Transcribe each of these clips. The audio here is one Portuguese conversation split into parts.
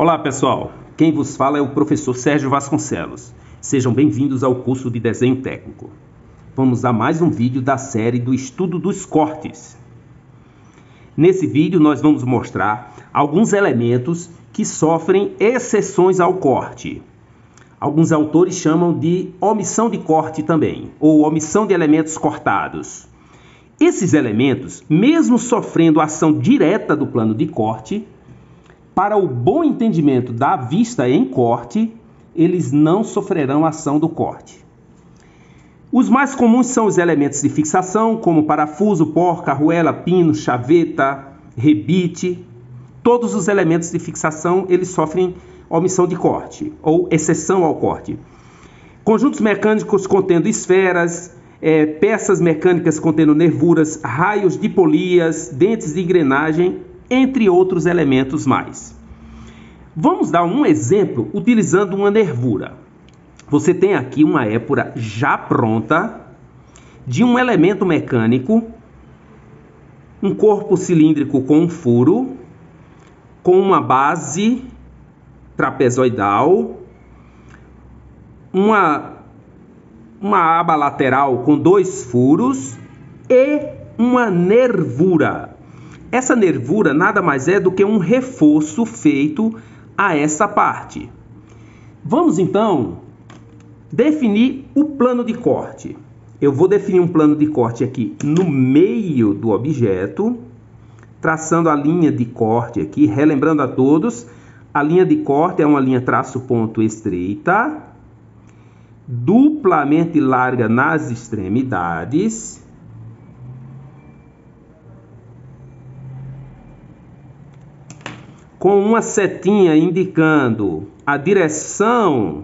Olá pessoal, quem vos fala é o professor Sérgio Vasconcelos. Sejam bem-vindos ao curso de Desenho Técnico. Vamos a mais um vídeo da série do estudo dos cortes. Nesse vídeo nós vamos mostrar alguns elementos que sofrem exceções ao corte. Alguns autores chamam de omissão de corte também, ou omissão de elementos cortados. Esses elementos, mesmo sofrendo ação direta do plano de corte, para o bom entendimento da vista em corte, eles não sofrerão ação do corte. Os mais comuns são os elementos de fixação, como parafuso, porca, arruela, pino, chaveta, rebite. Todos os elementos de fixação, eles sofrem omissão de corte, ou exceção ao corte. Conjuntos mecânicos contendo esferas, peças mecânicas contendo nervuras, raios de polias, dentes de engrenagem, entre outros elementos mais. Vamos dar um exemplo utilizando uma nervura. Você tem aqui uma épura já pronta de um elemento mecânico, um corpo cilíndrico com um furo, com uma base trapezoidal, uma aba lateral com 2 furos e uma nervura. Essa nervura nada mais é do que um reforço feito a essa parte. Vamos então definir o plano de corte. Eu vou definir um plano de corte aqui no meio do objeto, traçando a linha de corte aqui, relembrando a todos, a linha de corte é uma linha traço-ponto estreita, duplamente larga nas extremidades, com uma setinha indicando a direção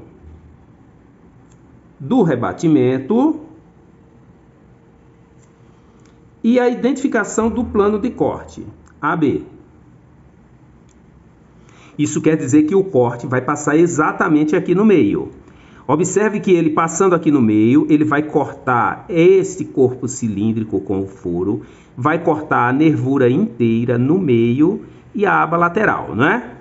do rebatimento e a identificação do plano de corte, AB. Isso quer dizer que o corte vai passar exatamente aqui no meio. Observe que ele passando aqui no meio, ele vai cortar esse corpo cilíndrico com o furo, vai cortar a nervura inteira no meio e a aba lateral, não é?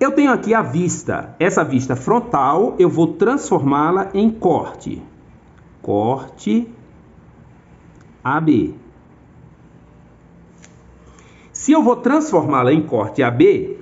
Eu tenho aqui a vista. Essa vista frontal, eu vou transformá-la em corte. Corte AB. Se eu vou transformá-la em corte AB,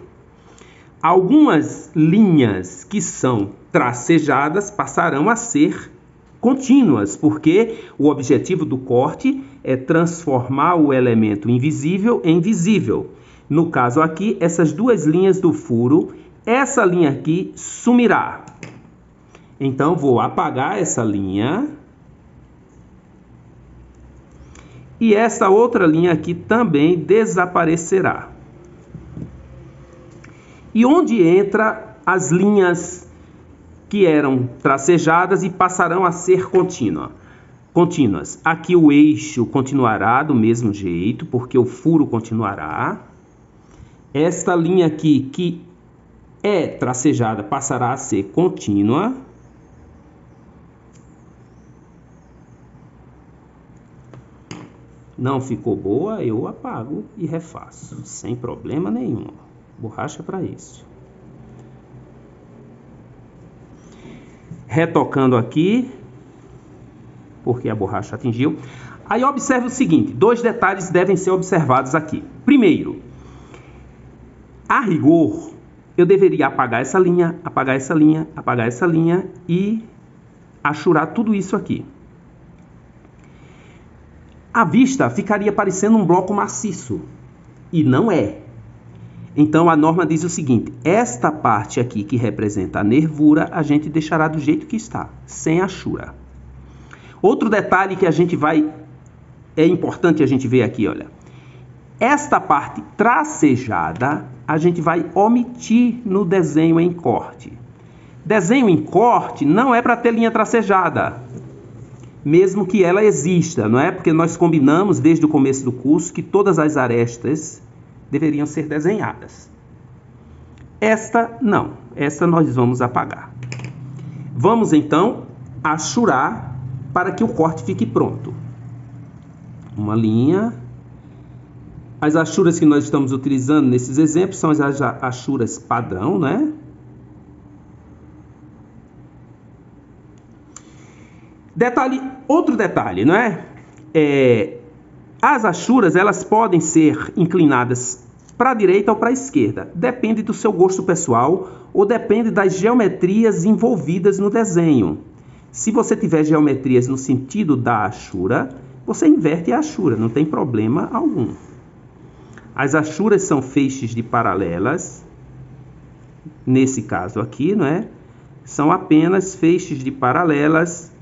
algumas linhas que são tracejadas passarão a ser contínuas, porque o objetivo do corte é transformar o elemento invisível em visível. No caso aqui, essas duas linhas do furo, essa linha aqui sumirá. Então, vou apagar essa linha. E essa outra linha aqui também desaparecerá. E onde entra as linhas que eram tracejadas e passarão a ser contínuas? Aqui o eixo continuará do mesmo jeito, porque o furo continuará. Esta linha aqui, que é tracejada, passará a ser contínua. Não ficou boa, eu apago e refaço, sem problema nenhum. Borracha para isso. Retocando aqui, porque a borracha atingiu. Aí observe o seguinte, 2 detalhes devem ser observados aqui. Primeiro, a rigor, eu deveria apagar essa linha, apagar essa linha, apagar essa linha e achurar tudo isso aqui. A vista ficaria parecendo um bloco maciço, e não é. Então a norma diz o seguinte, esta parte aqui que representa a nervura, a gente deixará do jeito que está, sem achura. Outro detalhe que é importante a gente ver aqui, olha. Esta parte tracejada, a gente vai omitir no desenho em corte. Desenho em corte não é para ter linha tracejada, mesmo que ela exista, não é? Porque nós combinamos desde o começo do curso que todas as arestas deveriam ser desenhadas. Esta não, esta nós vamos apagar. Vamos então achurar para que o corte fique pronto. Uma linha. As achuras que nós estamos utilizando nesses exemplos são as achuras padrão, né? Outro detalhe, não é? As achuras, elas podem ser inclinadas para a direita ou para a esquerda. Depende do seu gosto pessoal ou depende das geometrias envolvidas no desenho. Se você tiver geometrias no sentido da achura, você inverte a achura, não tem problema algum. As achuras são feixes de paralelas. Nesse caso aqui, não é? São apenas feixes de paralelas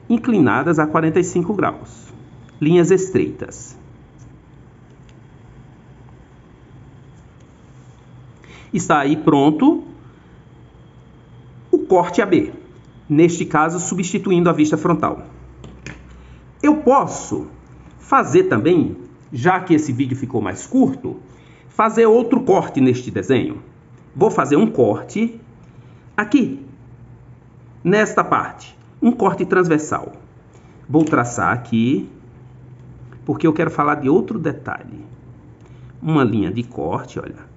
inclinadas a 45 graus. Linhas estreitas. Está aí pronto o corte AB. Neste caso, substituindo a vista frontal. Eu posso fazer também, já que esse vídeo ficou mais curto, fazer outro corte neste desenho. Vou fazer um corte aqui, nesta parte. Um corte transversal. Vou traçar aqui, porque eu quero falar de outro detalhe. Uma linha de corte, olha.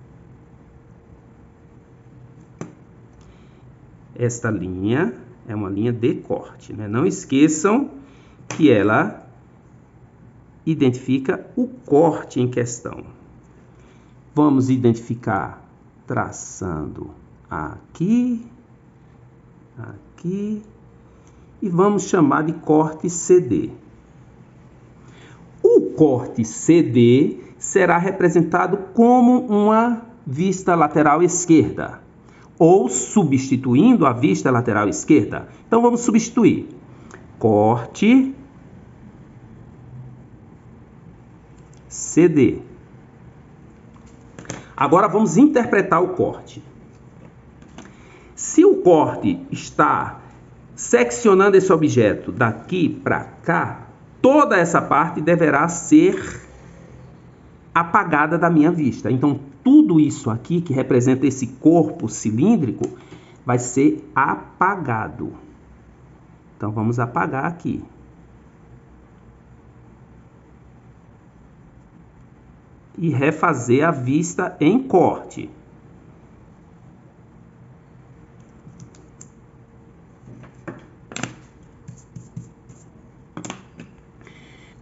Esta linha é uma linha de corte, né? Não esqueçam que ela identifica o corte em questão. Vamos identificar traçando aqui, aqui, e vamos chamar de corte CD. O corte CD será representado como uma vista lateral esquerda, ou substituindo a vista lateral esquerda. Então vamos substituir. Corte CD. Agora vamos interpretar o corte. Se o corte está seccionando esse objeto daqui para cá, toda essa parte deverá ser apagada da minha vista. Então, tudo isso aqui, que representa esse corpo cilíndrico, vai ser apagado. Então, vamos apagar aqui. E refazer a vista em corte.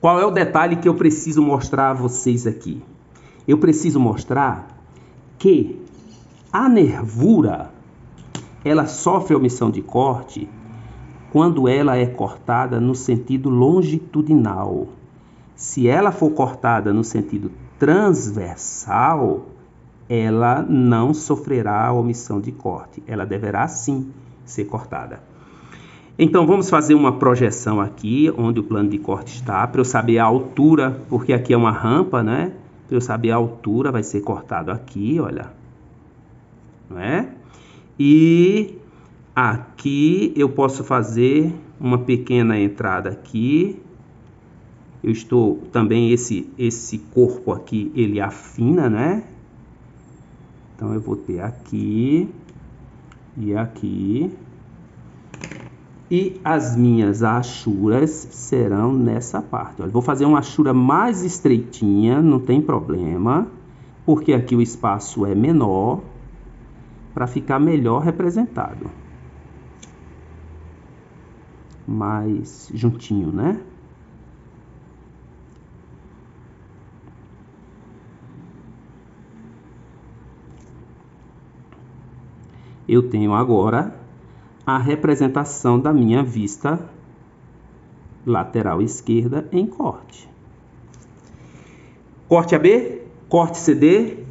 Qual é o detalhe que eu preciso mostrar a vocês aqui? Eu preciso mostrar que a nervura, ela sofre omissão de corte quando ela é cortada no sentido longitudinal. Se ela for cortada no sentido transversal, ela não sofrerá omissão de corte. Ela deverá sim ser cortada. Então vamos fazer uma projeção aqui, onde o plano de corte está, para eu saber a altura, porque aqui é uma rampa, né? Para eu saber a altura, vai ser cortado aqui, olha. Não é? E aqui eu posso fazer uma pequena entrada aqui. Eu estou também, esse corpo aqui, ele afina, né? Então eu vou ter aqui e aqui. E as minhas achuras serão nessa parte. Olha, vou fazer uma achura mais estreitinha, não tem problema, porque aqui o espaço é menor, para ficar melhor representado. Mais juntinho, né? Eu tenho agora a representação da minha vista lateral esquerda em corte. Corte AB, corte CD,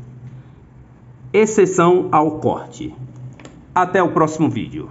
exceção ao corte. Até o próximo vídeo.